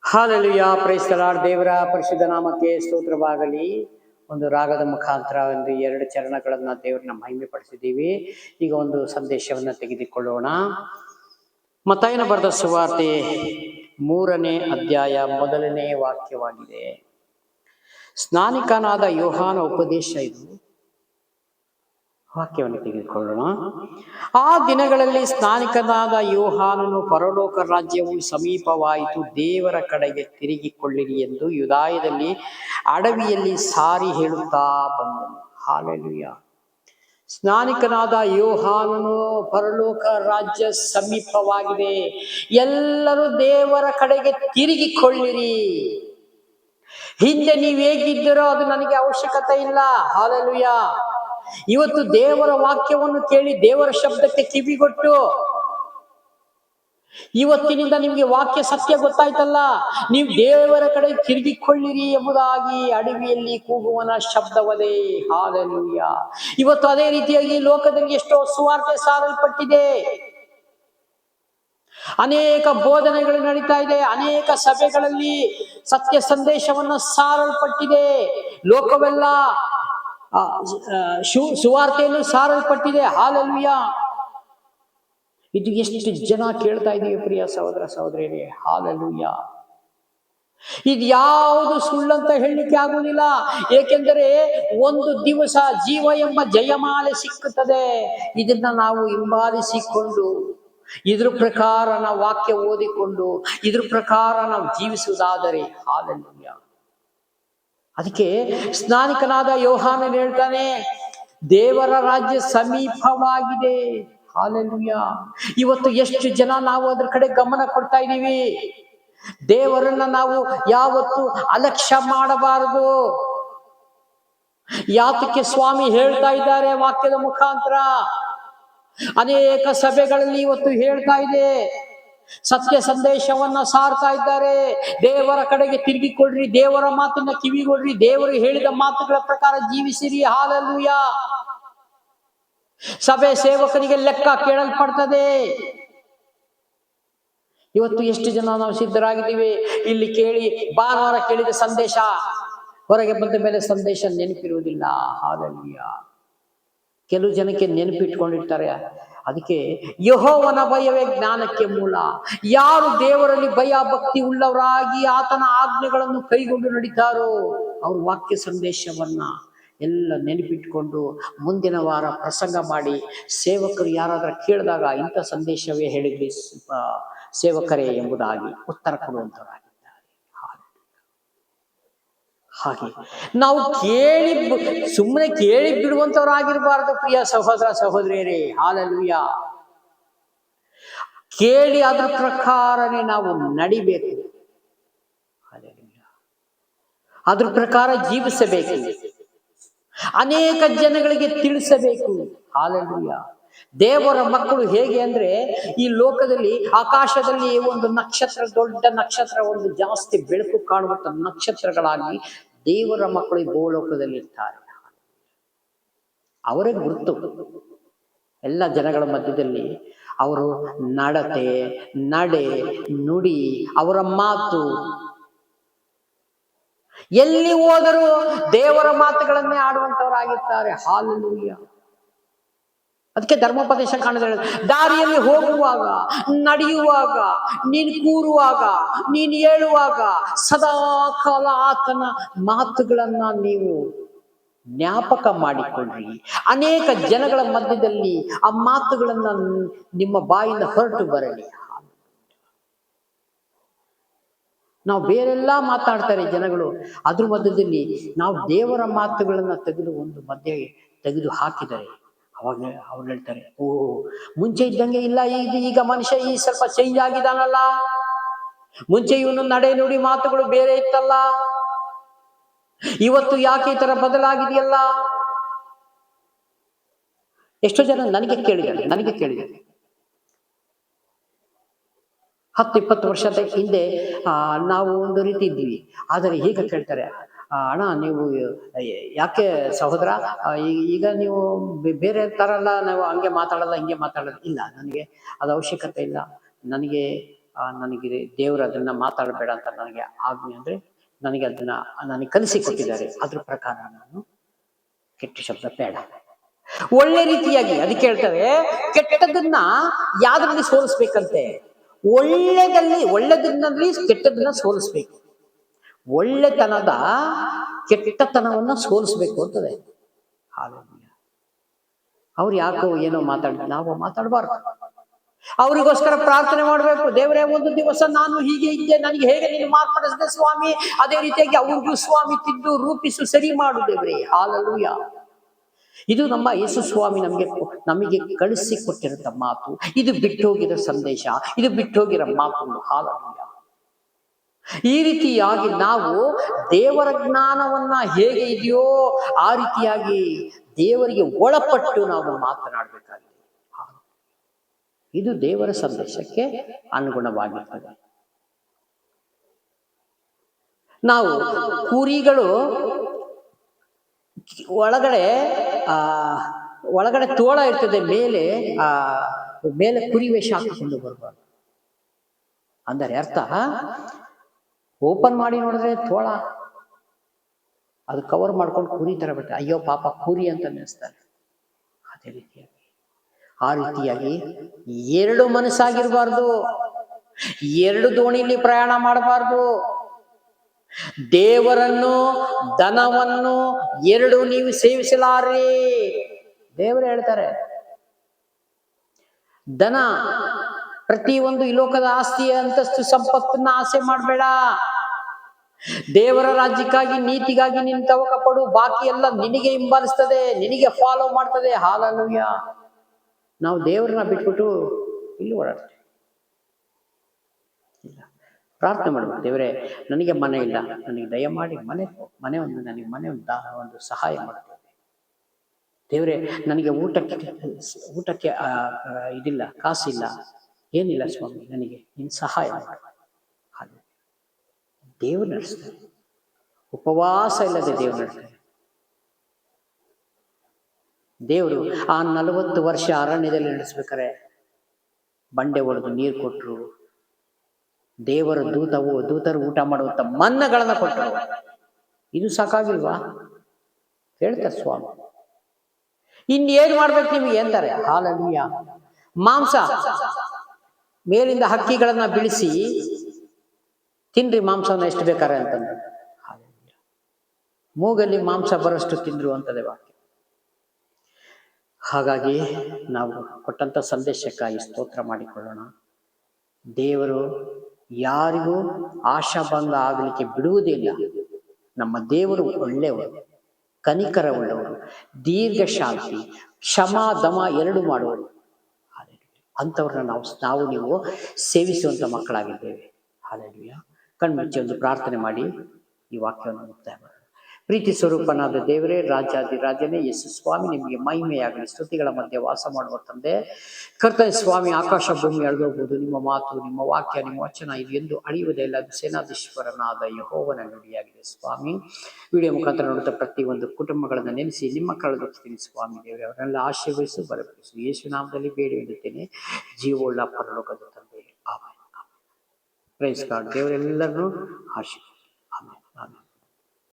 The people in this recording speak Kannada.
Hallelujah, praise the lord. ದೇವರ ಪರಿಶುದ್ಧ ನಾಮಕ್ಕೆ ಸ್ತೋತ್ರವಾಗಲಿ. ಒಂದು ರಾಗದ ಮುಖಾಂತರ ಒಂದು 2 ಚರಣಗಳನ್ನ ದೇವರನ್ನ ಮಹಿಮೆ ಪಡಿಸಿದ್ದೀವಿ. ಈಗ ಒಂದು ಸಂದೇಶವನ್ನ ತೆಗೆದುಕೊಳ್ಳೋಣ. ಮತ್ತಾಯನ ಬರೆದ ಸುವಾರ್ತೆ 3ನೇ ಅಧ್ಯಾಯ 1ನೇ ವಾಕ್ಯವಾಗಿದೆ. ಸ್ನಾನಿಕನಾದ ಯೋಹಾನ ಉಪದೇಶ ಇದು. ವಾಕ್ಯವನ್ನು ತೆಗೆದುಕೊಳ್ಳೋಣ. ಆ ದಿನಗಳಲ್ಲಿ ಸ್ನಾನಿಕನಾದ ಯೋಹಾನನು ಪರಲೋಕ ರಾಜ್ಯವು ಸಮೀಪವಾಯಿತು, ದೇವರ ಕಡೆಗೆ ತಿರುಗಿಕೊಳ್ಳಿರಿ ಎಂದು ಯೂದಾಯದಲ್ಲಿ ಅಡವಿಯಲ್ಲಿ ಸಾರಿ ಹೇಳುತ್ತಾ ಬಂದನು. ಹಾಲೆಲೂಯ. ಸ್ನಾನಿಕನಾದ ಯೋಹಾನನು ಪರಲೋಕ ರಾಜ್ಯ ಸಮೀಪವಾಗಿದೆ, ಎಲ್ಲರೂ ದೇವರ ಕಡೆಗೆ ತಿರುಗಿಕೊಳ್ಳಿರಿ. ಹಿಂದೆ ನೀವು ಹೇಗಿದ್ದೀರೋ ಅದು ನನಗೆ ಅವಶ್ಯಕತೆ ಇಲ್ಲ. ಹಾಲೆಲೂಯ. ಇವತ್ತು ದೇವರ ವಾಕ್ಯವನ್ನು ಕೇಳಿ ದೇವರ ಶಬ್ದಕ್ಕೆ ಕಿವಿಗೊಟ್ಟು ಇವತ್ತಿನಿಂದ ನಿಮ್ಗೆ ವಾಕ್ಯ ಸತ್ಯ ಗೊತ್ತಾಯ್ತಲ್ಲ, ನೀವು ದೇವರ ಕಡೆ ತಿರುಗಿಕೊಳ್ಳಿರಿ ಎಂಬುದಾಗಿ ಅಡವಿಯಲ್ಲಿ ಕೂಗುವನ ಶಬ್ದವದೇ. ಹಾಲೆಲೂಯ. ಇವತ್ತು ಅದೇ ರೀತಿಯಾಗಿ ಲೋಕದಲ್ಲಿ ಎಷ್ಟೋ ಸುವಾರ್ತೆ ಸಾರಲ್ಪಟ್ಟಿದೆ, ಅನೇಕ ಬೋಧನೆಗಳು ನಡೀತಾ ಇದೆ, ಅನೇಕ ಸಭೆಗಳಲ್ಲಿ ಸತ್ಯ ಸಂದೇಶವನ್ನು ಸಾರಲ್ಪಟ್ಟಿದೆ, ಲೋಕವೆಲ್ಲ ಸುವಾರ್ತೆಯನ್ನು ಸಾರಲ್ಪಟ್ಟಿದೆ. ಹಾಲೆಲೂಯ. ಇದು ಎಷ್ಟು ಜನ ಕೇಳ್ತಾ ಇದೀವಿ ಪ್ರಿಯ ಸಹೋದರ ಸಹೋದರಿಯರೇ. ಹಾಲೆಲೂಯ. ಇದು ಯಾವುದು ಸುಳ್ಳಂತ ಹೇಳಲಿಕ್ಕೆ ಆಗುವುದಿಲ್ಲ, ಏಕೆಂದರೆ ಒಂದು ದಿವಸ ಜೀವ ಎಂಬ ಜಯಮಾಲೆ ಸಿಕ್ಕುತ್ತದೆ. ಇದನ್ನ ನಾವು ಹಿಂಬಾಲಿಸಿಕೊಂಡು ಇದ್ರ ಪ್ರಕಾರ ನಾವು ವಾಕ್ಯ ಓದಿಕೊಂಡು ಇದ್ರ ಪ್ರಕಾರ ನಾವು ಜೀವಿಸುವುದಾದರೆ, ಹಾಲೆಲೂಯ. ಅದಕ್ಕೆ ಸ್ನಾನಿಕನಾದ ಯೋಹಾನನು ಹೇಳ್ತಾನೆ, ದೇವರ ರಾಜ್ಯ ಸಮೀಪವಾಗಿದೆ. ಹಾಲೆಲೂಯ. ಇವತ್ತು ಎಷ್ಟು ಜನ ನಾವು ಅದ್ರ ಕಡೆ ಗಮನ ಕೊಡ್ತಾ ಇದ್ದೀವಿ. ದೇವರನ್ನ ನಾವು ಯಾವತ್ತು ಅಲಕ್ಷ್ಯ ಮಾಡಬಾರದು. ಯಾತಕ್ಕೆ ಸ್ವಾಮಿ ಹೇಳ್ತಾ ಇದ್ದಾರೆ ವಾಕ್ಯದ ಮುಖಾಂತರ, ಅನೇಕ ಸಭೆಗಳಲ್ಲಿ ಇವತ್ತು ಹೇಳ್ತಾ ಇದೆ, ಸತ್ಯ ಸಂದೇಶವನ್ನ ಸಾರ್ತಾ ಇದ್ದಾರೆ. ದೇವರ ಕಡೆಗೆ ತಿರುಗಿಕೊಳ್ಳ್ರಿ, ದೇವರ ಮಾತನ್ನ ಕಿವಿಗೊಡ್ರಿ, ದೇವರು ಹೇಳಿದ ಮಾತುಗಳ ಪ್ರಕಾರ ಜೀವಿಸಿರಿ. ಹಾಲೆಲೂಯ. ಸಭೆ ಸೇವಕರಿಗೆ ಲೆಕ್ಕ ಕೇಳಲ್ಪಡ್ತದೆ. ಇವತ್ತು ಎಷ್ಟು ಜನ ನಾವು ಸಿದ್ಧರಾಗಿದ್ದೀವಿ, ಇಲ್ಲಿ ಕೇಳಿ ಭಾನುವಾರ ಕೇಳಿದ ಸಂದೇಶ ಹೊರಗೆ ಬಂದ ಮೇಲೆ ಸಂದೇಶ ನೆನಪಿರುವುದಿಲ್ಲ. ಹಾಲೆಲೂಯ. ಕೆಲವು ಜನಕ್ಕೆ ನೆನಪಿಟ್ಕೊಂಡಿರ್ತಾರೆ. ಅದಕ್ಕೆ ಯೆಹೋವನ ಭಯವೇ ಜ್ಞಾನಕ್ಕೆ ಮೂಲ. ಯಾರು ದೇವರಲ್ಲಿ ಭಯ ಭಕ್ತಿ ಉಳ್ಳವರಾಗಿ ಆತನ ಆಜ್ಞೆಗಳನ್ನು ಕೈಗೊಂಡು ನಡೀತಾರೋ ಅವ್ರ ವಾಕ್ಯ ಸಂದೇಶವನ್ನ ಎಲ್ಲ ನೆನಪಿಟ್ಕೊಂಡು ಮುಂದಿನ ವಾರ ಪ್ರಸಂಗ ಮಾಡಿ ಸೇವಕರು ಯಾರಾದ್ರೂ ಕೇಳಿದಾಗ ಇಂಥ ಸಂದೇಶವೇ ಹೇಳಿದ್ರಿ ಸೇವಕರೇ ಎಂಬುದಾಗಿ ಉತ್ತರ ಕೊಡುವಂತವರಾಗಿದ್ದಾರೆ. ಹಾಗೆ ನಾವು ಸುಮ್ಮನೆ ಕೇಳಿ ಬಿಡುವಂತವರಾಗಿರ್ಬಾರ್ದು ಪ್ರಿಯ ಸಹೋದರ ಸಹೋದರಿಯರೇ. ಹಾಲೆಲೂಯ. ಕೇಳಿ ಅದ್ರ ಪ್ರಕಾರನೇ ನಾವು ನಡಿಬೇಕು. ಹಾಲೆಲೂಯ. ಅದ್ರ ಪ್ರಕಾರ ಜೀವಿಸಬೇಕು, ಅನೇಕ ಜನಗಳಿಗೆ ತಿಳಿಸಬೇಕು. ಹಾಲೆಲೂಯ. ದೇವರ ಮಕ್ಕಳು ಹೇಗೆ ಅಂದ್ರೆ, ಈ ಲೋಕದಲ್ಲಿ ಆಕಾಶದಲ್ಲಿ ಒಂದು ನಕ್ಷತ್ರ, ದೊಡ್ಡ ನಕ್ಷತ್ರ, ಒಂದು ಜಾಸ್ತಿ ಬೆಳಕು ಕಾಣುವಂತ ನಕ್ಷತ್ರಗಳಾಗಿ ದೇವರ ಮಕ್ಕಳು ಈ ಭೂಲೋಕದಲ್ಲಿ ಇರ್ತಾರೆ. ಅವರೇ ಗುರುತು ಎಲ್ಲ ಜನಗಳ ಮಧ್ಯದಲ್ಲಿ. ಅವರು ನಡತೆ, ನಡೆ, ನುಡಿ, ಅವರ ಮಾತು, ಎಲ್ಲಿ ಹೋದರೂ ದೇವರ ಮಾತುಗಳನ್ನೇ ಆಡುವಂತವರಾಗಿರ್ತಾರೆ. ಹಾಲೆಲೂಯ. ಅದಕ್ಕೆ ಧರ್ಮೋಪದೇಶ ಕಾಣದ ದಾರಿಯಲ್ಲಿ ಹೋಗುವಾಗ, ನಡೆಯುವಾಗ, ನೀನು ಕೂರುವಾಗ, ನೀನು ಹೇಳುವಾಗ ಸದಾ ಕಾಲ ಆತನ ಮಾತುಗಳನ್ನ ನೀವು ಜ್ಞಾಪಕ ಮಾಡಿಕೊಳ್ಳ್ರಿ. ಅನೇಕ ಜನಗಳ ಮಧ್ಯದಲ್ಲಿ ಆ ಮಾತುಗಳನ್ನ ನಿಮ್ಮ ಬಾಯಿಂದ ಹೊರಟು ಬರಲಿ. ನಾವು ಬೇರೆಲ್ಲ ಮಾತಾಡ್ತಾರೆ ಜನಗಳು, ಅದ್ರ ಮಧ್ಯದಲ್ಲಿ ನಾವು ದೇವರ ಮಾತುಗಳನ್ನ ತೆಗೆದು ಒಂದು ಮಧ್ಯೆ ತೆಗೆದು ಹಾಕಿದರೆ ಅವಾಗ ಅವ್ರು ಹೇಳ್ತಾರೆ, ಓ ಮುಂಚೆ ಇದ್ದಂಗೆ ಇಲ್ಲ, ಈಗ ಮನುಷ್ಯ ಈ ಸ್ವಲ್ಪ ಚೇಂಜ್ ಆಗಿದಾನಲ್ಲ, ಮುಂಚೆ ಇವನು ನಡೆ ನುಡಿ ಮಾತುಗಳು ಬೇರೆ ಇತ್ತಲ್ಲ, ಇವತ್ತು ಯಾಕೆ ಈ ತರ ಬದಲಾಗಿದೆಯಲ್ಲ. ಎಷ್ಟೋ ಜನ ನನಗೆ ಕೇಳಿದ್ದಾರೆ 10-20 ವರ್ಷದ ಹಿಂದೆ ನಾವು ಒಂದು ರೀತಿ ಇದ್ದೀವಿ, ಆದರೆ ಈಗ ಕೇಳ್ತಾರೆ, ಅಣ್ಣ ನೀವು ಯಾಕೆ ಸಹೋದರ ಈಗ ನೀವು ಬೇರೆ ತರ ಅಲ್ಲ, ನಾವು ಹಂಗೆ ಮಾತಾಡಲ್ಲ ಹಿಂಗೆ ಮಾತಾಡಲ್ಲ. ಇಲ್ಲ, ನನಗೆ ಅದು ಅವಶ್ಯಕತೆ ಇಲ್ಲ. ನನಗೆ ನನಗೆ ದೇವರು ಅದನ್ನ ಮಾತಾಡಬೇಡ ಅಂತ ನನಗೆ ಆಜ್ಞೆ ಅಂದ್ರೆ ನನಗೆ ಅದನ್ನ ನನಗೆ ಕಲಿಸಿ ಕೊಟ್ಟಿದ್ದಾರೆ. ಅದ್ರ ಪ್ರಕಾರ ನಾನು ಕೆಟ್ಟ ಶಬ್ದ ಬೇಡ. ಒಳ್ಳೆ ರೀತಿಯಾಗಿ ಅದಕ್ಕೆ ಹೇಳ್ತಾರೆ, ಕೆಟ್ಟದನ್ನ ಯಾವ್ದ್ರಲ್ಲಿ ಸೋಲಿಸ್ಬೇಕಂತೆ? ಒಳ್ಳೆದನ್ನಲ್ಲಿ ಕೆಟ್ಟದನ್ನ ಸೋಲಿಸ್ಬೇಕು. ಒಳ್ಳೆತನದ ಕೆಟ್ಟತನವನ್ನ ಸೋಲಿಸ್ಬೇಕು ಅಂತದೆ. ಅವ್ರು ಯಾಕೋ ಏನೋ ಮಾತಾಡಿದ್ರು, ನಾವು ಮಾತಾಡಬಾರ್ದು. ಅವರಿಗೋಸ್ಕರ ಪ್ರಾರ್ಥನೆ ಮಾಡಬೇಕು. ದೇವರೇ, ಒಂದು ದಿವಸ ನಾನು ಹೀಗೆ ಇದ್ದೆ, ನನಗೆ ಹೇಗೆ ನೀನು ಮಾರ್ಪಡಿಸಿದೆ ಸ್ವಾಮಿ, ಅದೇ ರೀತಿಯಾಗಿ ಅವ್ರಿಗೂ ಸ್ವಾಮಿ ತಿದ್ದು ರೂಪಿಸು, ಸರಿ ಮಾಡು ದೇವರೇ. ಹಾಲೆಲೂಯಾ. ಇದು ನಮ್ಮ ಯೇಸು ಸ್ವಾಮಿ ನಮಗೆ ಕಳಿಸಿ ಕೊಟ್ಟಿರೋ ಮಾತು. ಇದು ಬಿಟ್ಟೋಗಿರೋ ಸಂದೇಶ, ಇದು ಬಿಟ್ಟೋಗಿರೋ ಮಾತು. ಹಾಲೆಲೂಯಾ. ಈ ರೀತಿಯಾಗಿ ನಾವು ದೇವರ ಜ್ಞಾನವನ್ನ ಹೇಗೆ ಇದೆಯೋ ಆ ರೀತಿಯಾಗಿ ದೇವರಿಗೆ ಒಳಪಟ್ಟು ನಾವು ಮಾತನಾಡಬೇಕಾಗಿದೆ. ಇದು ದೇವರ ಸಂದೇಶಕ್ಕೆ ಅನುಗುಣವಾಗಿರ್ತದೆ. ನಾವು ಕುರಿಗಳು ಒಳಗಡೆ ತೋಳ ಇರ್ತದೆ, ಮೇಲೆ ಕುರಿ ವೇಷ ಹಾಕಿಕೊಂಡು ಬರಬಾರ್ದು. ಅಂದರೆ ಅರ್ಥ, ಓಪನ್ ಮಾಡಿ ನೋಡಿದ್ರೆ ತೋಳ, ಅದು ಕವರ್ ಮಾಡ್ಕೊಂಡು ಕುರಿ ತರ ಬಿಟ್ಟರೆ ಅಯ್ಯೋ ಪಾಪ ಕುರಿ ಅಂತ ನೆನೆಸ್ತಾರೆ. ಅದೇ ರೀತಿಯಾಗಿ ಆ ರೀತಿಯಾಗಿ ಎರಡು ಮನಸ್ಸಾಗಿರ್ಬಾರ್ದು, ಎರಡು ದೋಣಿಲಿ ಪ್ರಯಾಣ ಮಾಡಬಾರ್ದು. ದೇವರನ್ನು ಧನವನ್ನು ಎರಡು ನೀವು ಸೇವಿಸಲಾರಿ. ದೇವರು ಹೇಳ್ತಾರೆ, ಧನ ಪ್ರತಿಯೊಂದು ಈ ಲೋಕದ ಆಸ್ತಿ ಅಂತಸ್ತು ಸಂಪತ್ತನ್ನ ಆಸೆ ಮಾಡಬೇಡ. ದೇವರ ರಾಜ್ಯಕ್ಕಾಗಿ ನೀತಿಗಾಗಿ ನೀನು ತವಕ ಪಡು. ಬಾಕಿ ಎಲ್ಲ ನಿನಗೆ ಹಿಂಬಾಲಿಸ್ತದೆ, ನಿನಗೆ ಫಾಲೋ ಮಾಡ್ತದೆ. ಹಾಲೆಲೂಯಾ. ನಾವು ದೇವರನ್ನ ಬಿಟ್ಬಿಟ್ಟು ಇಲ್ಲಿ ಓಡಾಡ್ತೀವಿ. ಇಲ್ಲ, ಪ್ರಾರ್ಥನೆ ಮಾಡ್ಬೇಕು. ದೇವರೇ, ನನಗೆ ಮನೆ ಇಲ್ಲ, ನನಗೆ ದಯಮಾಡಿ ಮನೆ ಒಂದು ಸಹಾಯ ಮಾಡ್ತೇವೆ. ದೇವರೇ, ನನಗೆ ಊಟಕ್ಕೆ ಇದಿಲ್ಲ, ಕಾಸಿಲ್ಲ, ಏನಿಲ್ಲ ಸ್ವಾಮಿ, ನನಗೆ ನೀನು ಸಹಾಯ ಮಾಡು. ಹಾಗೆ ದೇವರು ನಡೆಸ್ತಾರೆ. ಉಪವಾಸ ಇಲ್ಲದೆ ದೇವರು ನಡೆಸ್ತಾರೆ. ದೇವರು ಆ 40 ವರ್ಷ ಅರಣ್ಯದಲ್ಲಿ ನಡೆಸ್ಬೇಕಾರೆ ಬಂಡೆ ಹೊಡೆದು ನೀರು ಕೊಟ್ಟರು. ದೇವರ ದೂತರು ಊಟ ಮಾಡುವಂತ ಮನ್ನಗಳನ್ನ ಕೊಟ್ಟರು. ಇದು ಸಾಕಾಗಿಲ್ವಾ? ಹೇಳ್ತಾರೆ ಸ್ವಾಮಿ, ಇನ್ನೇನು ಮಾಡ್ಬೇಕು ನಿಮಗೆ ಅಂತಾರೆ. ಹಾಲೆಲೂಯಾ. ಮಾಂಸ ಮೇಲಿಂದ ಹಕ್ಕಿಗಳನ್ನ ಬಿಳಿಸಿ ತಿನ್ರಿ ಮಾಂಸವನ್ನ ಎಷ್ಟು ಬೇಕಾರೆ ಅಂತಂದ್ರೆ, ಮೂಗಲ್ಲಿ ಮಾಂಸ ಬರೋಷ್ಟು ತಿಂದ್ರು ಅಂತದೆ ವಾಕ್ಯ. ಹಾಗಾಗಿ ನಾವು ಕೊಟ್ಟಂತ ಸಂದೇಶಕ್ಕಾಗಿ ಸ್ತೋತ್ರ ಮಾಡಿಕೊಳ್ಳೋಣ. ದೇವರು ಯಾರಿಗೂ ಆಶಾಭಂಗ ಆಗಲಿಕ್ಕೆ ಬಿಡುವುದಿಲ್ಲ. ನಮ್ಮ ದೇವರು ಒಳ್ಳೆಯವರು, ಕನಿಕರ ಉಳ್ಳವರು, ದೀರ್ಘ ಶಾಂತಿ, ಕ್ಷಮಾ ದಮ ಎರಡು ಮಾಡುವರು. ಅಂಥವ್ರನ್ನ ನಾವು ನೀವು ಸೇವಿಸುವಂತ ಮಕ್ಕಳಾಗಿದ್ದೇವೆ. ಹಾಲೆಲೂಯಾ. ಕಣ್ಮುಚ್ಚಿ ಒಂದು ಪ್ರಾರ್ಥನೆ ಮಾಡಿ ಈ ವಾಕ್ಯವನ್ನು ಮುಕ್ತಾಯ ಮಾಡೋಣ. ಪ್ರೀತಿ ಸ್ವರೂಪನಾದ ದೇವರೇ, ರಾಜಾದಿರಾಜನೇ ಯೇಸು ಸ್ವಾಮಿ, ನಿಮಗೆ ಮಹಿಮೆಯಾಗಲಿ. ಸ್ತುತಿಗಳ ಮಧ್ಯೆ ವಾಸ ಮಾಡುವ ತಂದೆ ಕರ್ತನೆ ಸ್ವಾಮಿ, ಆಕಾಶ ಭೂಮಿ ಅಳೆದೋಗ್ಬೋದು, ನಿಮ್ಮ ಮಾತು, ನಿಮ್ಮ ವಾಕ್ಯ, ನಿಮ್ಮ ವಚನ ಇದು ಎಂದು ಅಳಿಯುವುದೇ ಇಲ್ಲ. ಅದು ಸೇನಾಧೀಶ್ವರನಾದ ಯೆಹೋವನ ನುಡಿಯಾಗಿದೆ ಸ್ವಾಮಿ. ವಿಡಿಯೋ ಮುಖಾಂತರ ನೋಡುತ್ತಾ ಪ್ರತಿಯೊಂದು ಕುಟುಂಬಗಳನ್ನು ನೆನೆಸಿ ನಿಮ್ಮ ಕಳೆದೋಗ್ತೀನಿ ಸ್ವಾಮಿ ದೇವರೇ. ಅವರೆಲ್ಲ ಆಶೀರ್ವದಿಸು, ಬಲಪಡಿಸು. ಯೇಸು ನಾಮದಲ್ಲಿ ಬೇಡಿ ಇಡುತ್ತೇನೆ, ಜೀವವುಳ್ಳ ಪರಲೋಕದ ತಂದೆ. ಆಮೆನ್. Praise God. ದೇವರೆಲ್ಲರನ್ನೂ ಆಶೀರ್ವದಿಸು.